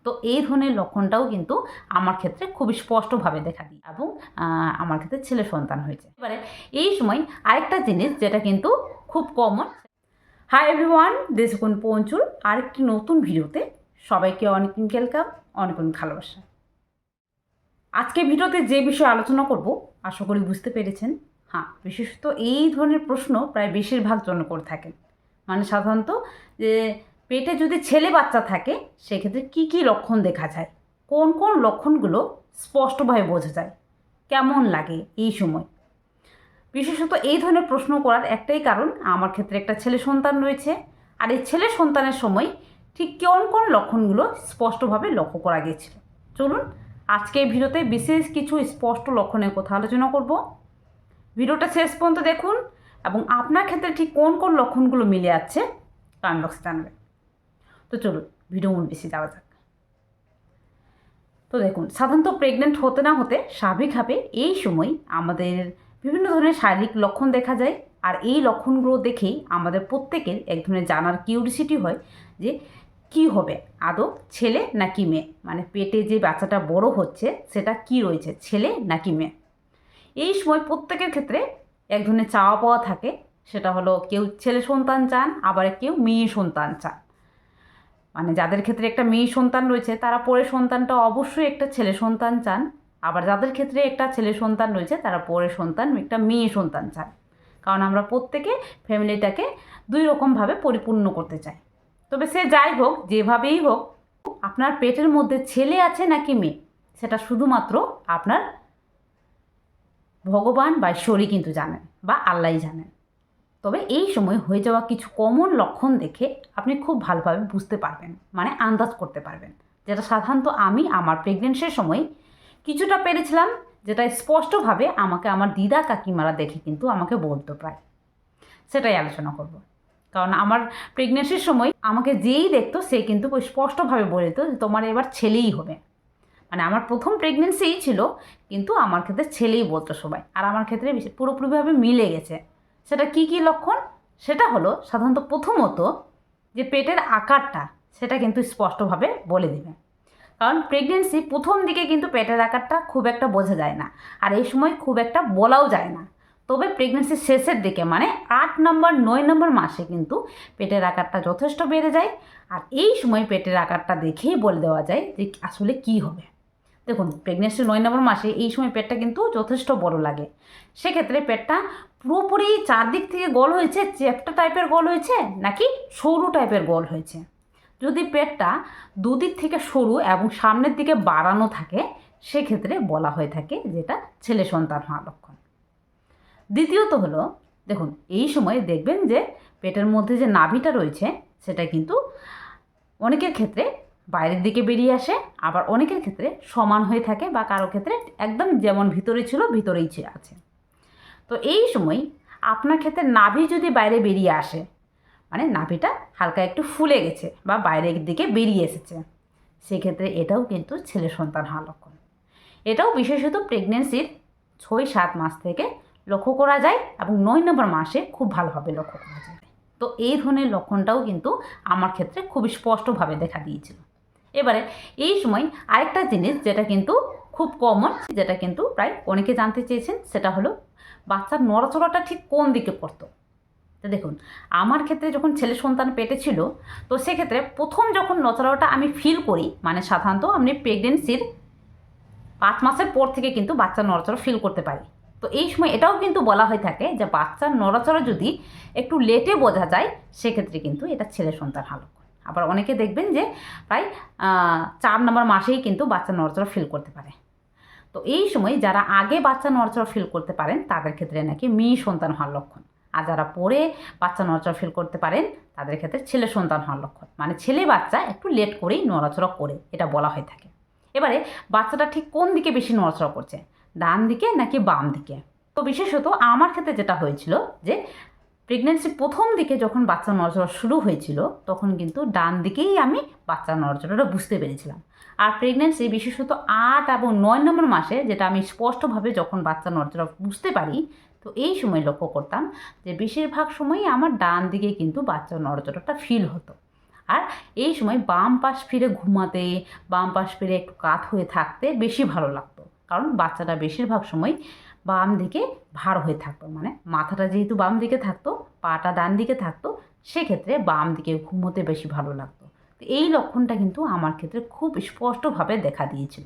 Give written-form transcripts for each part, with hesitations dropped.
তো এই ধরনের লক্ষণটাও কিন্তু আমার ক্ষেত্রে খুবই স্পষ্টভাবে দেখা দিই এবং আমার ক্ষেত্রে ছেলে সন্তান হয়েছে। এবারে এই সময় আরেকটা জিনিস যেটা কিন্তু খুব কমন। হাই এভরিওয়ান, দেশগুন পঞ্চুর আরেকটি নতুন ভিডিওতে সবাইকে অনেক ওয়েলকাম, অনেক অনেক ভালোবাসা। আজকে ভিডিওতে যে বিষয়ে আলোচনা করব আশা করি বুঝতে পেরেছেন। হ্যাঁ, বিশেষত এই ধরনের প্রশ্ন প্রায় বেশিরভাগ জন করে থাকেন। মানে সাধারণত যে পেটে যদি ছেলে বাচ্চা থাকে সেক্ষেত্রে কী কী লক্ষণ দেখা যায়, কোন কোন লক্ষণগুলো স্পষ্টভাবে বোঝা যায়, কেমন লাগে এই সময়। বিশেষত এই ধরনের প্রশ্ন করার একটাই কারণ, আমার ক্ষেত্রে একটা ছেলে সন্তান রয়েছে। আর এই ছেলে সন্তানের সময় ঠিক কোন কোন লক্ষণগুলো স্পষ্টভাবে লক্ষ্য করা গিয়েছিল। চলুন আজকে এই ভিডিওতে বিশেষ কিছু স্পষ্ট লক্ষণের কথা আলোচনা করব। ভিডিওটা শেষ পর্যন্ত দেখুন এবং আপনার ক্ষেত্রে ঠিক কোন কোন লক্ষণগুলো মিলে যাচ্ছে কমেন্ট বক্সে জানাবেন। তো চলুন ভিডিও মূল বেশি যাওয়া যাক। তো দেখুন, সাধারণত প্রেগনেন্ট হতে না হতে স্বাভাবিকভাবে এই সময় আমাদের বিভিন্ন ধরনের শারীরিক লক্ষণ দেখা যায়। আর এই লক্ষণগুলো দেখেই আমাদের প্রত্যেকের এক ধরনের জানার কিউরিসিটি হয় যে কি হবে, আদৌ ছেলে নাকি মেয়ে, মানে পেটে যে বাচ্চাটা বড় হচ্ছে সেটা কি রয়েছে, ছেলে নাকি মেয়ে। এই সময় প্রত্যেকের ক্ষেত্রে এক ধরনের চাওয়া পাওয়া থাকে, সেটা হলো কেউ ছেলে সন্তান চান, আবার কেউ মেয়ে সন্তান চান। মানে যাদের ক্ষেত্রে একটা মেয়ে সন্তান রয়েছে তারা পরের সন্তানটা অবশ্যই একটা ছেলে সন্তান চান, আবার যাদের ক্ষেত্রে একটা ছেলে সন্তান রয়েছে তারা পরের সন্তান একটা মেয়ে সন্তান চান। কারণ আমরা প্রত্যেকে ফ্যামিলিটাকে দুই রকমভাবে পরিপূর্ণ করতে চাই। তবে সে যাই হোক, যেভাবেই হোক, আপনার পেটের মধ্যে ছেলে আছে নাকি মেয়ে সেটা শুধুমাত্র আপনার ভগবান বা ঈশ্বরই কিন্তু জানেন, বা আল্লাহই জানেন। তবে এই সময় হয়ে যাওয়া কিছু কমন লক্ষণ দেখে আপনি খুব ভালোভাবে বুঝতে পারবেন, মানে আন্দাজ করতে পারবেন, যেটা সাধারণত আমি আমার প্রেগনেন্সির সময় কিছুটা পেরেছিলাম, যেটা স্পষ্টভাবে আমাকে আমার দিদা কাকিমারা দেখে কিন্তু আমাকে বলতো প্রায়। সেটাই আলোচনা করব। কারণ আমার প্রেগনেন্সির সময় আমাকে যেই দেখতো সে কিন্তু স্পষ্টভাবে বলে দিত যে তোমার এবার ছেলেই হবে। মানে আমার প্রথম প্রেগনেন্সিই ছিল, কিন্তু আমার ক্ষেত্রে ছেলেই বলতো সবাই, আর আমার ক্ষেত্রে পুরোপুরিভাবে মিলে গেছে। সেটা কি কি লক্ষণ, সেটা হলো সাধারণত প্রথমত যে পেটের আকারটা সেটা কিন্তু স্পষ্টভাবে বলে দেবে। কারণ প্রেগনেন্সি প্রথম দিকে কিন্তু পেটের আকারটা খুব একটা বোঝা যায় না, আর এই সময় খুব একটা বলাও যায় না। তবে প্রেগনেন্সির শেষের দিকে মানে 8 নম্বর 9 নম্বর মাসে কিন্তু পেটের আকারটা যথেষ্ট বেড়ে যায়। আর এই সময় পেটের আকারটা দেখেই বলে দেওয়া যায় যে আসলে কি হবে। দেখুন, প্রেগনেন্সি 9 নম্বর মাসে এই সময় পেটটা কিন্তু যথেষ্ট বড় লাগে। সেক্ষেত্রে পেটটা পুরোপুরি চারদিক থেকে গোল হয়েছে, চ্যাপ্টা টাইপের গোল হয়েছে নাকি সরু টাইপের গোল হয়েছে। যদি পেটটা দুদিক থেকে সরু এবং সামনের দিকে বাড়ানো থাকে সেক্ষেত্রে বলা হয়ে থাকে যেটা ছেলে সন্তান হওয়ার লক্ষণ। দ্বিতীয়ত হলো, দেখুন এই সময় দেখবেন যে পেটের মধ্যে যে নাভিটা রয়েছে সেটা কিন্তু অনেকের ক্ষেত্রে বাইরের দিকে বেরিয়ে আসে, আবার অনেকের ক্ষেত্রে সমান হয়ে থাকে, বা কারো ক্ষেত্রে একদম যেমন ভিতরে ছিল ভিতরেই আছে। তো এই সময় আপনার ক্ষেত্রে নাভি যদি বাইরে বেরিয়ে আসে, মানে নাভিটা হালকা একটু ফুলে গেছে বা বাইরের দিকে বেরিয়ে এসেছে, সেক্ষেত্রে এটাও কিন্তু ছেলে সন্তান হওয়ার লক্ষণ। এটাও বিশেষত প্রেগনেন্সির 6-7 মাস থেকে লক্ষ্য করা যায় এবং 9 নম্বর মাসে খুব ভালোভাবে লক্ষ্য করা যায়। তো এই ধরনের লক্ষণটাও কিন্তু আমার ক্ষেত্রে খুবই স্পষ্টভাবে দেখা দিয়েছিল। এবারে এই সময় আরেকটা জিনিস যেটা কিন্তু খুব কমন, যেটা কিন্তু প্রায় অনেকে জানতে চেয়েছেন, সেটা হলো বাচ্চার নড়াচড়াটা ঠিক কোন দিকে পড়তো। তো দেখুন, আমার ক্ষেত্রে যখন ছেলে সন্তান পেটে ছিল, তো সেক্ষেত্রে প্রথম যখন নড়াচড়াটা আমি ফিল করি, মানে সাধারণত আমি প্রেগনেন্সির 5 মাসের পর থেকে কিন্তু বাচ্চার নড়াচড়া ফিল করতে পারি। তো এই সময় এটাও কিন্তু বলা হয়ে থাকে যে বাচ্চার নড়াচড়া যদি একটু লেটে বোঝা যায় সেক্ষেত্রে কিন্তু এটা ছেলে সন্তান হওয়ার লক্ষণ। আবার অনেকে দেখবেন যে প্রায় 4 নম্বর মাসেই কিন্তু বাচ্চার নড়াচড়া ফিল করতে পারে। তো এই সময় যারা আগে বাচ্চা নড়াচড়া ফিল করতে পারেন তাদের ক্ষেত্রে নাকি মেয়ে সন্তান হওয়ার লক্ষণ, আর যারা পরে বাচ্চা নড়াচড়া ফিল করতে পারেন তাদের ক্ষেত্রে ছেলে সন্তান হওয়ার লক্ষণ। মানে ছেলে বাচ্চা একটু লেট করেই নড়াচড়া করে, এটা বলা হয়ে থাকে। এবারে বাচ্চাটা ঠিক কোন দিকে বেশি নড়াচড়া করছে, ডান দিকে নাকি বাম দিকে। তো বিশেষত আমার ক্ষেত্রে যেটা হয়েছিল যে প্রেগনেন্সি প্রথম দিকে যখন বাচ্চা নড়াচড়া শুরু হয়েছিল তখন কিন্তু ডান দিকেই আমি বাচ্চা নড়াচড়াটা বুঝতে পেরেছিলাম। আর প্রেগনেন্সি বিশেষত 8 এবং 9 নম্বর মাসে যেটা আমি স্পষ্টভাবে যখন বাচ্চা নড়াচড়া বুঝতে পারি, তো এই সময় লক্ষ্য করতাম যে বেশিরভাগ সময়ই আমার ডান দিকে কিন্তু বাচ্চা নড়াচড়াটা ফিল হতো। আর এই সময় বাম পাশ ফিরে ঘুমাতে, বাম পাশ ফিরে একটু কাত হয়ে থাকতে বেশি ভালো লাগতো, কারণ বাচ্চাটা বেশিরভাগ সময় বাম দিকে ভার হয়ে থাকতো, মানে মাথাটা যেহেতু বাম দিকে থাকতো, পাটা ডান দিকে থাকতো, সেক্ষেত্রে বাম দিকে ঘুমোতে বেশি ভালো লাগতো। তো এই লক্ষণটা কিন্তু আমার ক্ষেত্রে খুব স্পষ্টভাবে দেখা দিয়েছিল।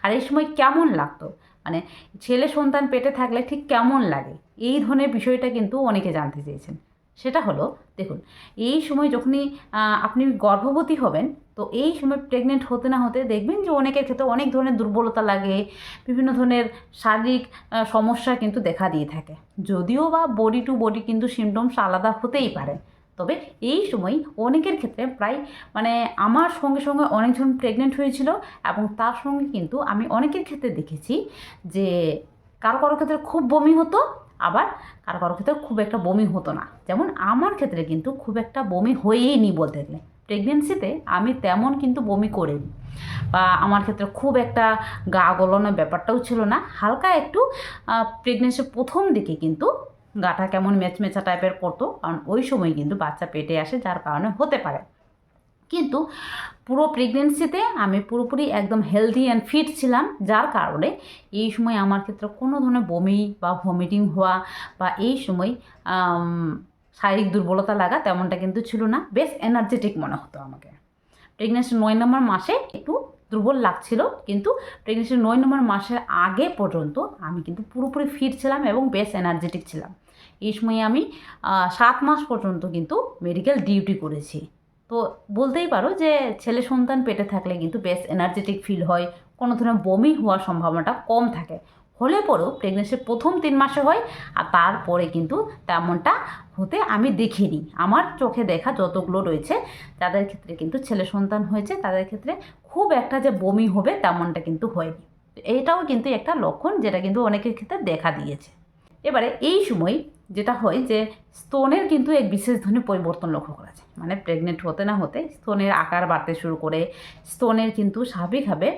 আর এই সময় কেমন লাগতো, মানে ছেলে সন্তান পেটে থাকলে ঠিক কেমন লাগে, এই ধরনের বিষয়টা কিন্তু অনেকে জানতে চেয়েছেন। সেটা হলো, দেখুন, এই সময় যখনই আপনি গর্ভবতী হবেন, তো এই সময় প্রেগনেন্ট হতে না হতে দেখবেন যে অনেকের ক্ষেত্রে অনেক ধরনের দুর্বলতা লাগে, বিভিন্ন ধরনের শারীরিক সমস্যা কিন্তু দেখা দিয়ে থাকে। যদিও বা বডি টু বডি কিন্তু সিমটমস আলাদা হতেই পারে, তবে এই সময় অনেকের ক্ষেত্রে প্রায়, মানে আমার সঙ্গে সঙ্গে অনেকজন প্রেগনেন্ট হয়েছিল, এবং তার সঙ্গে কিন্তু আমি অনেকের ক্ষেত্রে দেখেছি যে কারো কারো ক্ষেত্রে খুব বমি হতো, আবার কারো কারো ক্ষেত্রে খুব একটা বমি হতো না। যেমন আমার ক্ষেত্রে কিন্তু খুব একটা বমি হয়েই নি বলতে গেলে। প্রেগনেন্সিতে আমি তেমন কিন্তু বমি করিনি, বা আমার ক্ষেত্রে খুব একটা গা গলানোর ব্যাপারটাও ছিল না। হালকা একটু প্রেগনেন্সির প্রথম দিকে কিন্তু গাটা কেমন মেচমেচা টাইপের করতো, কারণ ওই সময় কিন্তু বাচ্চা পেটে আসে, যার কারণে হতে পারে। কিন্তু পুরো প্রেগনেন্সিতে আমি পুরোপুরি একদম হেলদি অ্যান্ড ফিট ছিলাম, যার কারণে এই সময় আমার ক্ষেত্রে কোনো ধরনের বমি বা ভমিটিং হওয়া বা এই সময় শারীরিক দুর্বলতা লাগা তেমনটা কিন্তু ছিল না। বেশ এনার্জেটিক মনে হতো আমাকে। প্রেগনেন্সির 9 নম্বর মাসে একটু দুর্বল লাগছিল, কিন্তু প্রেগনেন্সির 9 নম্বর মাসের আগে পর্যন্ত আমি কিন্তু পুরোপুরি ফিট ছিলাম এবং বেশ এনার্জেটিক ছিলাম। এই সময় আমি 7 মাস পর্যন্ত কিন্তু মেডিকেল ডিউটি করেছি। তো বলতেই পারো যে ছেলে সন্তান পেটে থাকলে কিন্তু বেশ এনার্জেটিক ফিল হয়, কোনো ধরনের বমি হওয়ার সম্ভাবনাটা কম থাকে। হলে পরেও প্রেগনেন্সির প্রথম 3 মাসে হয়, আর তারপরে কিন্তু তেমনটা হতে আমি দেখিনি। আমার চোখে দেখা যতগুলো রয়েছে, যাদের ক্ষেত্রে কিন্তু ছেলে সন্তান হয়েছে, তাদের ক্ষেত্রে খুব একটা যে বমি হবে তেমনটা কিন্তু হয়নি। এইটাও কিন্তু একটা লক্ষণ, যেটা কিন্তু অনেকের ক্ষেত্রে দেখা দিয়েছে। এবারে এই সময় যেটা হয় যে স্তনের কিন্তু এক বিশেষ ধরনের পরিবর্তন লক্ষ্য করা যায়, মানে প্রেগনেন্ট হতে না হতে স্তনের আকার বাড়তে শুরু করে, স্তনের কিন্তু স্বাভাবিকভাবে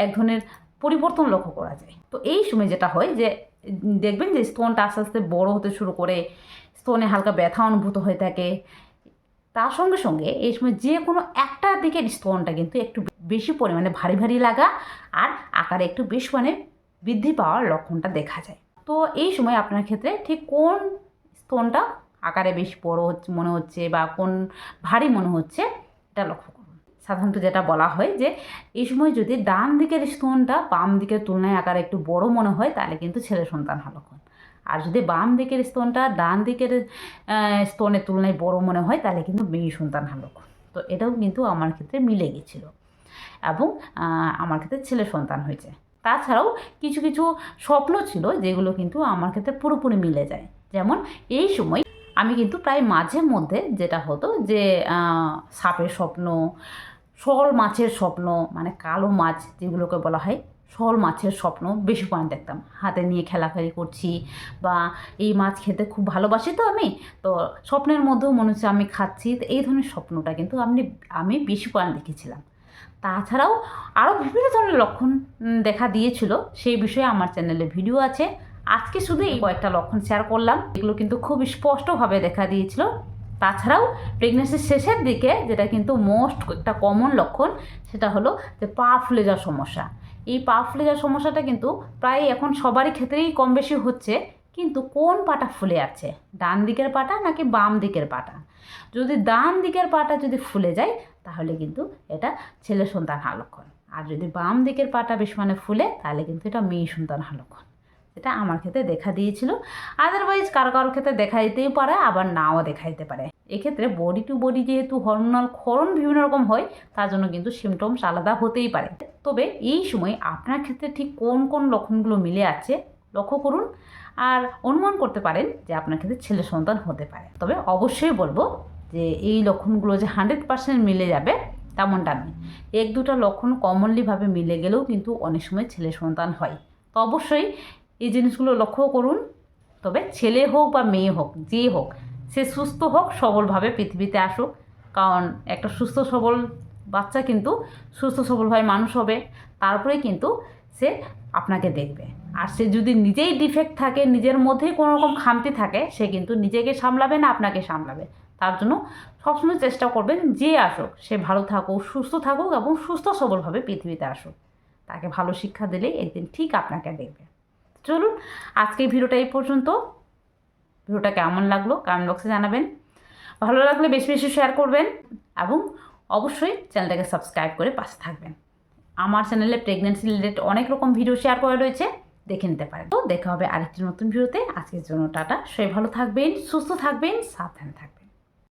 এক ধরনের পরিবর্তন লক্ষ্য করা যায়। তো এই সময় যেটা হয় যে দেখবেন যে স্তনটা আস্তে আস্তে বড় হতে শুরু করে, স্তনে হালকা ব্যথা অনুভূত হয়ে থাকে। তার সঙ্গে সঙ্গে এই সময় যে কোনো একটা দিকের স্তনটা কিন্তু একটু বেশি পরিমাণে ভারী ভারী লাগা আর আকারে একটু বেশ মানে বৃদ্ধি পাওয়ার লক্ষণটা দেখা যায়। তো এই সময় আপনার ক্ষেত্রে ঠিক কোন স্তনটা আকারে বেশ বড় হচ্ছে মনে হচ্ছে বা কোন ভারী মনে হচ্ছে, এটা লক্ষ্য করুন। সাধারণত যেটা বলা হয় যে এই সময় যদি ডান দিকের স্তনটা বাম দিকের তুলনায় আকারে একটু বড় মনে হয়, তাহলে কিন্তু ছেলে সন্তান হওয়ার লক্ষণ। আর যদি বাম দিকের স্তনটা ডান দিকের স্তনের তুলনায় বড় মনে হয়, তাহলে কিন্তু মেয়ে সন্তান হওয়ার লক্ষণ। তো এটাও কিন্তু আমার ক্ষেত্রে মিলে গেছিলো, এবং আমার ক্ষেত্রে ছেলে সন্তান হয়েছে। তাছাড়াও কিছু কিছু স্বপ্ন ছিল যেগুলো কিন্তু আমার ক্ষেত্রে পুরোপুরি মিলে যায়। যেমন এই সময় আমি কিন্তু প্রায় মাঝে মধ্যে যেটা হতো যে সাপের স্বপ্ন, শোল মাছের স্বপ্ন, মানে কালো মাছ যেগুলোকে বলা হয় শোল মাছের স্বপ্ন বেশি পয়েন্ট দেখতাম। হাতে নিয়ে খেলাখেলি করছি, বা এই মাছ খেতে খুব ভালোবাসি, তো তো স্বপ্নের মধ্যেও মনে হচ্ছে আমি খাচ্ছি। তো এই ধরনের স্বপ্নটা কিন্তু আমি বেশি পয়েন্ট দেখেছিলাম। তাছাড়াও আরও বিভিন্ন ধরনের লক্ষণ দেখা দিয়েছিল, সেই বিষয়ে আমার চ্যানেলে ভিডিও আছে। আজকে শুধু এই কয়েকটা লক্ষণ শেয়ার করলাম, এগুলো কিন্তু খুব স্পষ্টভাবে দেখা দিয়েছিল। তাছাড়াও প্রেগনেন্সির শেষের দিকে যেটা কিন্তু মোস্ট একটা কমন লক্ষণ, সেটা হলো যে পা ফুলে যাওয়ার সমস্যা। এই পা ফুলে যাওয়ার সমস্যাটা কিন্তু প্রায় এখন সবারই ক্ষেত্রেই কম বেশি হচ্ছে, কিন্তু কোন পাটা ফুলে আছে, ডান দিকের পাটা নাকি বাম দিকের পাটা? যদি ডান দিকের পাটা যদি ফুলে যায়, তাহলে কিন্তু এটা ছেলে সন্তান হওয়ার লক্ষণ। আর যদি বাম দিকের পাটা বেশ মানে ফুলে, তাহলে কিন্তু এটা মেয়ে সন্তান হওয়ার লক্ষণ। এটা আমার ক্ষেত্রে দেখা দিয়েছিল। আদারওয়াইজ কারো কারোর ক্ষেত্রে দেখা দিতেই পারে, আবার নাও দেখা দিতে পারে। এক্ষেত্রে বডি টু বডি যেহেতু হরমোনাল ক্ষরণ বিভিন্ন রকম হয়, তার জন্য কিন্তু সিমটমস আলাদা হতেই পারে। তবে এই সময় আপনার ক্ষেত্রে ঠিক কোন কোন লক্ষণগুলো মিলে আছে লক্ষ্য করুন, আর অনুমান করতে পারেন যে আপনার ক্ষেত্রে ছেলে সন্তান হতে পারে। তবে অবশ্যই বলবো যে এই লক্ষণগুলো যে 100% মিলে যাবে তেমনটা নয়। এক দুটা লক্ষণ কমনলিভাবে মিলে গেলেও কিন্তু অনেক সময় ছেলে সন্তান হয়। তো অবশ্যই এই জিনিসগুলো লক্ষ্য করুন। তবে ছেলে হোক বা মেয়ে হোক, যে হোক, সে সুস্থ হোক, সবলভাবে পৃথিবীতে আসুক। কারণ একটা সুস্থ সবল বাচ্চা কিন্তু সুস্থ সবলভাবে মানুষ হবে, তারপরে কিন্তু সে আপনাকে দেখবে। আর সে যদি নিজেই ডিফেক্ট থাকে, নিজের মধ্যেই কোনো রকম খামতি থাকে, সে কিন্তু নিজেকে সামলাবে না, আপনাকে সামলাবে। তার জন্য সবসময় চেষ্টা করবেন যে আসুক সে ভালো থাকুক, সুস্থ থাকুক এবং সুস্থ সবলভাবে পৃথিবীতে আসুক। তাকে ভালো শিক্ষা দিলেই একদিন ঠিক আপনাকে দেখবে। চলুন আজকের ভিডিওটা এই পর্যন্ত। ভিডিওটা কেমন লাগলো কমেন্ট বক্সে জানাবেন। ভালো লাগলে বেশি বেশি শেয়ার করবেন এবং অবশ্যই চ্যানেলটাকে সাবস্ক্রাইব করে পাশে থাকবেন। আমার চ্যানেলে প্রেগনেন্সি রিলেটেড অনেক রকম ভিডিও শেয়ার করা রয়েছে, দেখে নিতে পারেন। তো দেখা হবে আরেকটি নতুন ভিডিওতে। আজকের জন্য টাটা। সবাই ভালো থাকবেন, সুস্থ থাকবেন, সাবধানে থাকবেন।